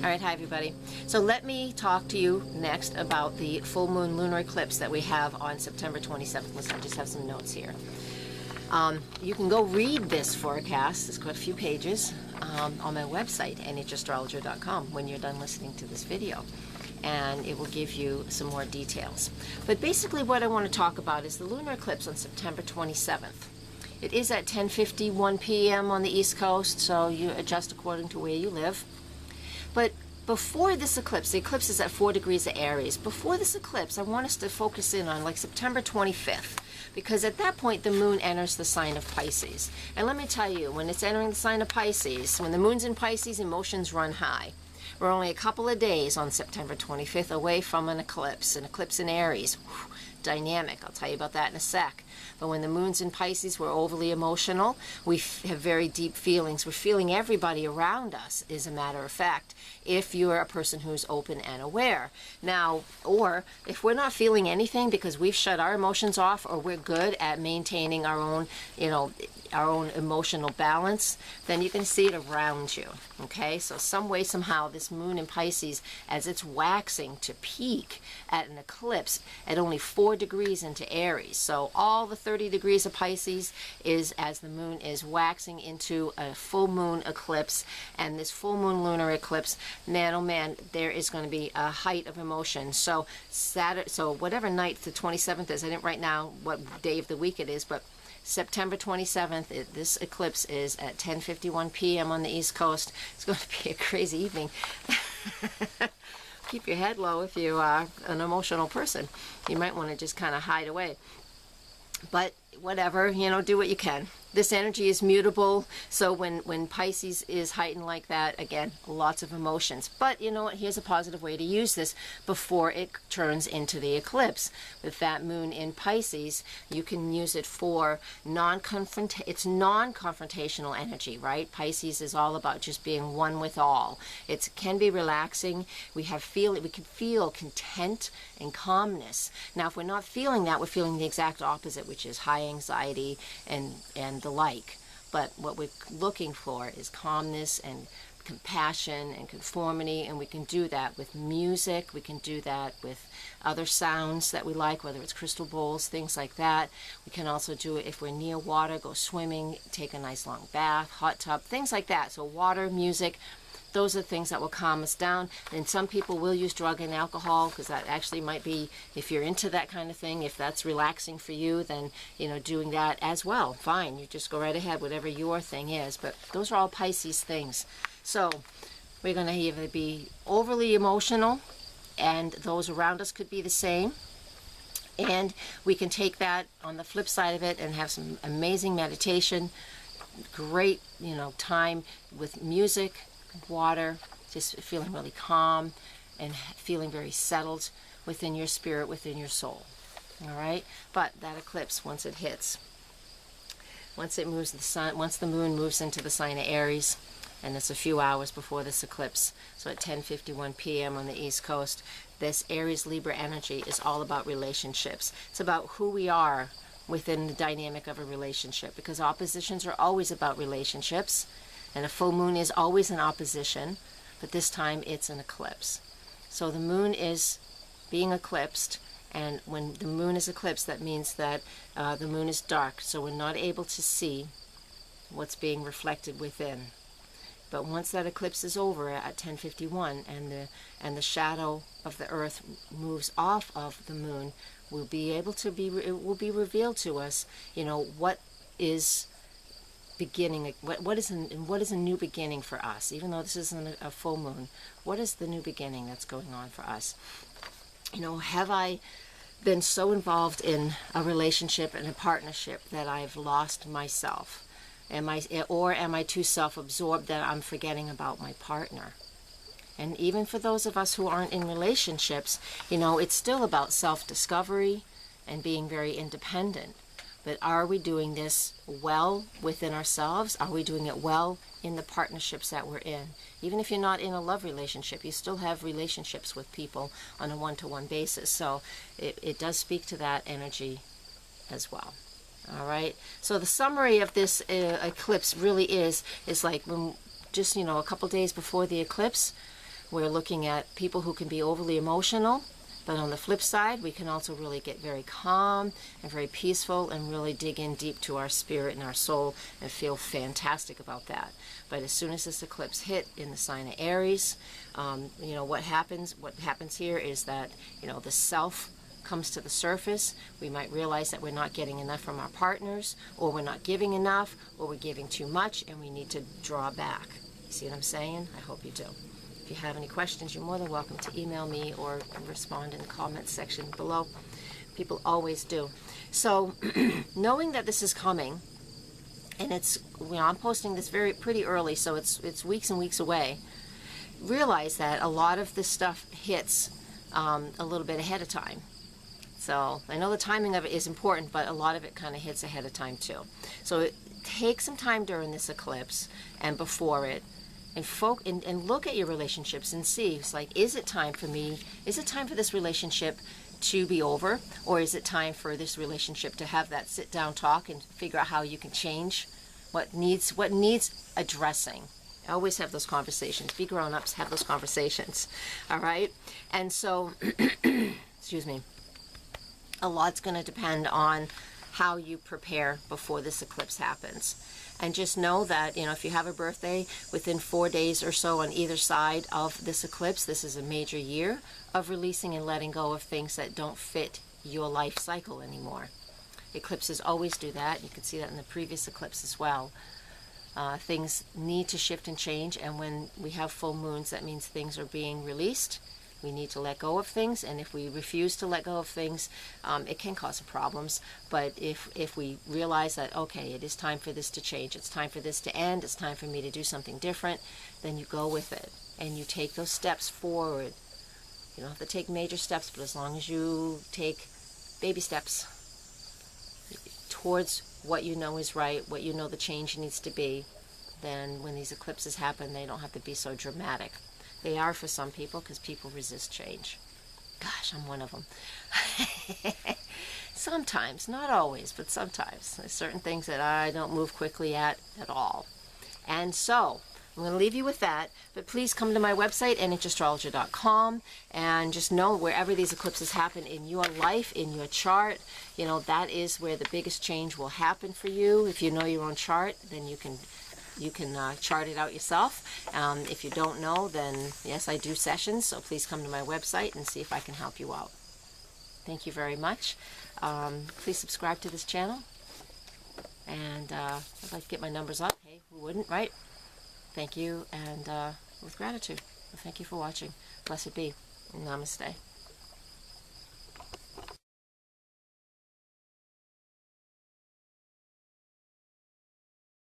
Alright, hi everybody. So let me talk to you next about the full moon lunar eclipse that we have on September 27th. Listen, I just have some notes here. You can go read this forecast, it's got a few pages, on my website, nhastrologer.com, when you're done listening to this video. And it will give you some more details. But basically what I want to talk about is the lunar eclipse on September 27th. It is at 10:51 p.m. on the East Coast, so you adjust according to where you live. But before this eclipse, the eclipse is at 4 degrees of Aries. Before this eclipse, I want us to focus in on like September 25th, because at that point the moon enters the sign of Pisces. And let me tell you, when it's entering the sign of Pisces, when the moon's in Pisces, emotions run high. We're only a couple of days on September 25th away from an eclipse in Aries. Whew, dynamic, I'll tell you about that in a sec. But when the moon's in Pisces, we're overly emotional. We have very deep feelings. We're feeling everybody around us, as a matter of fact, if you're a person who's open and aware. Now, or if we're not feeling anything because we've shut our emotions off, or we're good at maintaining our own, our own emotional balance, then you can see it around you. Okay, so some way, somehow, this moon in Pisces, as it's waxing to peak at an eclipse at only 4 degrees into Aries. So all the 30 degrees of Pisces is as the moon is waxing into a full moon eclipse. And this full moon lunar eclipse, man, oh man, there is going to be a height of emotion. So Saturday, so whatever night the 27th is, I didn't write now what day of the week it is, but September 27th, this eclipse is at 10:51 p.m. on the East Coast. It's going to be a crazy evening. Keep your head low if you are an emotional person. You might want to just kind of hide away. But whatever, do what you can. This energy is mutable, so when Pisces is heightened like that, again, lots of emotions. But you know what? Here's a positive way to use this before it turns into the eclipse. With that moon in Pisces, you can use it for it's non-confrontational energy, right? Pisces is all about just being one with all. It can be relaxing. We can feel content and calmness. Now, if we're not feeling that, we're feeling the exact opposite, which is high anxiety and the like. But what we're looking for is calmness and compassion and conformity, and we can do that with music. We can do that with other sounds that we like, whether it's crystal bowls, things like that. We can also do it if we're near water, go swimming, take a nice long bath, hot tub, things like that. So water, music, those are things that will calm us down. And some people will use drug and alcohol, because that actually might be, if you're into that kind of thing, if that's relaxing for you, then doing that as well, fine. You just go right ahead, whatever your thing is. But those are all Pisces things. So we're going to either be overly emotional, and those around us could be the same. And we can take that on the flip side of it and have some amazing meditation, great time with music, water, just feeling really calm and feeling very settled within your spirit, within your soul. All right, but that eclipse, once it hits, once it moves the sun, once the moon moves into the sign of Aries, and it's a few hours before this eclipse, so at 10:51 p.m. on the East Coast, this Aries Libra energy is all about relationships. It's about who we are within the dynamic of a relationship, because oppositions are always about relationships. And a full moon is always an opposition, but this time it's an eclipse. So the moon is being eclipsed, and when the moon is eclipsed, that means that the moon is dark, so we're not able to see what's being reflected within. But once that eclipse is over at 10:51, and the shadow of the Earth moves off of the moon, it will be revealed to us, what is beginning, what is a new beginning for us. Even though this isn't a full moon, what is the new beginning that's going on for us? Have I been so involved in a relationship and a partnership that I've lost myself? Am I too self-absorbed that I'm forgetting about my partner? And even for those of us who aren't in relationships, it's still about self-discovery and being very independent. But are we doing this well within ourselves? Are we doing it well in the partnerships that we're in? Even if you're not in a love relationship, you still have relationships with people on a one-to-one basis. So it does speak to that energy as well. All right. So the summary of this eclipse really is like when just, a couple days before the eclipse, we're looking at people who can be overly emotional, but on the flip side, we can also really get very calm and very peaceful and really dig in deep to our spirit and our soul and feel fantastic about that. But as soon as this eclipse hit in the sign of Aries, you know, what happens here is that, you know, the self comes to the surface. We might realize that we're not getting enough from our partners, or we're not giving enough, or we're giving too much, and we need to draw back. You see what I'm saying? I hope you do. If you have any questions, you're more than welcome to email me or respond in the comments section below. People always do. So knowing that this is coming, and it's, you know, I'm posting this pretty early, so it's weeks and weeks away. Realize that a lot of this stuff hits a little bit ahead of time. So I know the timing of it is important, but a lot of it kind of hits ahead of time too. So take some time during this eclipse and before it, and look at your relationships and see, it's like, is it time for me? Is it time for this relationship to be over? Or is it time for this relationship to have that sit down talk and figure out how you can change what needs addressing? Always have those conversations. Be grown-ups, have those conversations. All right? And so, excuse me, a lot's going to depend on how you prepare before this eclipse happens. And just know that, you know, if you have a birthday within 4 days or so on either side of this eclipse, this is a major year of releasing and letting go of things that don't fit your life cycle anymore. Eclipses always do that. You can see that in the previous eclipse as well. Things need to shift and change, and when we have full moons, that means things are being released. We need to let go of things, and if we refuse to let go of things, it can cause some problems. But if we realize that, okay, it is time for this to change, it's time for this to end, it's time for me to do something different, then you go with it, and you take those steps forward. You don't have to take major steps, but as long as you take baby steps towards what you know is right, what you know the change needs to be, then when these eclipses happen, they don't have to be so dramatic. They are for some people, because people resist change. Gosh, I'm one of them. Sometimes, not always, but sometimes. There's certain things that I don't move quickly at all. And so, I'm going to leave you with that, but please come to my website, NHAstrologer.com, and just know wherever these eclipses happen in your life, in your chart, you know, that is where the biggest change will happen for you. If you know your own chart, then you can chart it out yourself. If you don't know, then yes, I do sessions, so please come to my website and see if I can help you out. Thank you very much. Please subscribe to this channel, and I'd like to get my numbers up. Hey, who wouldn't, right? Thank you, and with gratitude. Thank you for watching. Blessed be. Namaste.